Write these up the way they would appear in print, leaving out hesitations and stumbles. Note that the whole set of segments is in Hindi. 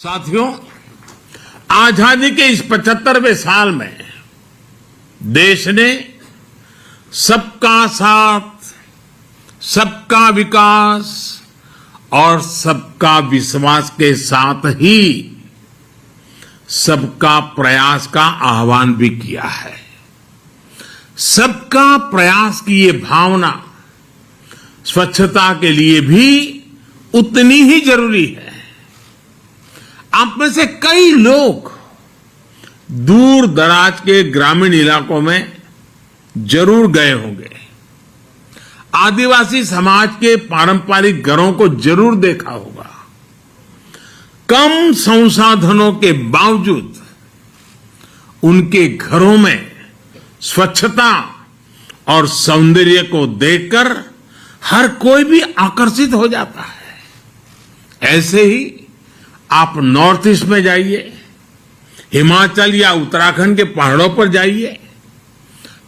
साथियों, आजादी के इस 75वें साल में देश ने सबका साथ, सबका विकास और सबका विश्वास के साथ ही सबका प्रयास का आह्वान भी किया है। सबका प्रयास की ये भावना स्वच्छता के लिए भी उतनी ही जरूरी है। आप में से कई लोग दूर दराज के ग्रामीण इलाकों में जरूर गए होंगे। आदिवासी समाज के पारंपरिक घरों को जरूर देखा होगा। कम संसाधनों के बावजूद उनके घरों में स्वच्छता और सौंदर्य को देखकर हर कोई भी आकर्षित हो जाता है। ऐसे ही आप नॉर्थ ईस्ट में जाइए, हिमाचल या उत्तराखंड के पहाड़ों पर जाइए।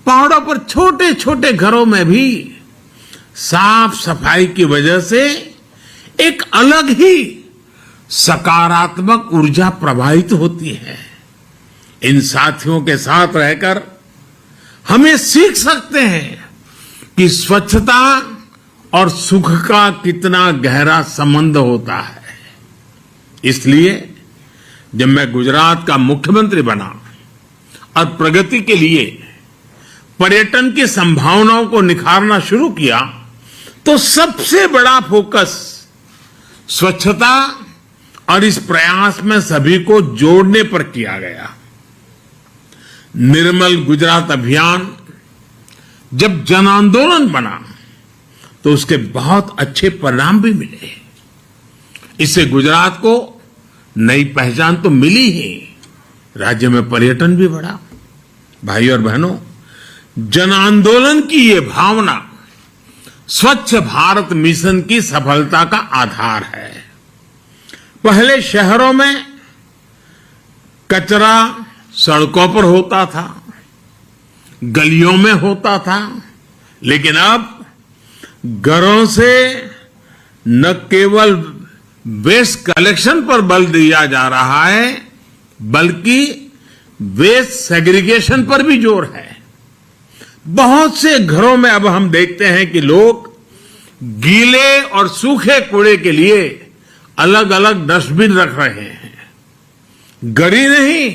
पहाड़ों पर छोटे छोटे घरों में भी साफ सफाई की वजह से एक अलग ही सकारात्मक ऊर्जा प्रवाहित होती है। इन साथियों के साथ रहकर हमें सीख सकते हैं कि स्वच्छता और सुख का कितना गहरा संबंध होता है। इसलिए जब मैं गुजरात का मुख्यमंत्री बना और प्रगति के लिए पर्यटन की संभावनाओं को निखारना शुरू किया, तो सबसे बड़ा फोकस स्वच्छता और इस प्रयास में सभी को जोड़ने पर किया गया। निर्मल गुजरात अभियान जब जन आंदोलन बना तो उसके बहुत अच्छे परिणाम भी मिले। इससे गुजरात को नई पहचान तो मिली ही, राज्य में पर्यटन भी बढ़ा। भाई और बहनों, जन आंदोलन की ये भावना स्वच्छ भारत मिशन की सफलता का आधार है। पहले शहरों में कचरा सड़कों पर होता था, गलियों में होता था, लेकिन अब घरों से न केवल वेस्ट कलेक्शन पर बल दिया जा रहा है, बल्कि वेस्ट सेग्रीगेशन पर भी जोर है। बहुत से घरों में अब हम देखते हैं कि लोग गीले और सूखे कूड़े के लिए अलग अलग डस्टबिन रख रहे हैं। घर ही नहीं,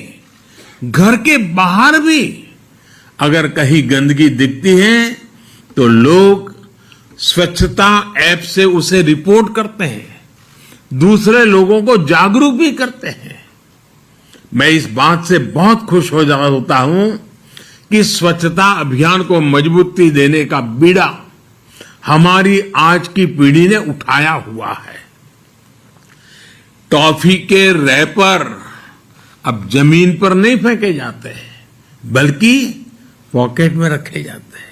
घर के बाहर भी अगर कहीं गंदगी दिखती है तो लोग स्वच्छता ऐप से उसे रिपोर्ट करते हैं, दूसरे लोगों को जागरूक भी करते हैं। मैं इस बात से बहुत खुश होता हूं कि स्वच्छता अभियान को मजबूती देने का बीड़ा हमारी आज की पीढ़ी ने उठाया हुआ है। टॉफी के रैपर अब जमीन पर नहीं फेंके जाते हैं, बल्कि पॉकेट में रखे जाते हैं।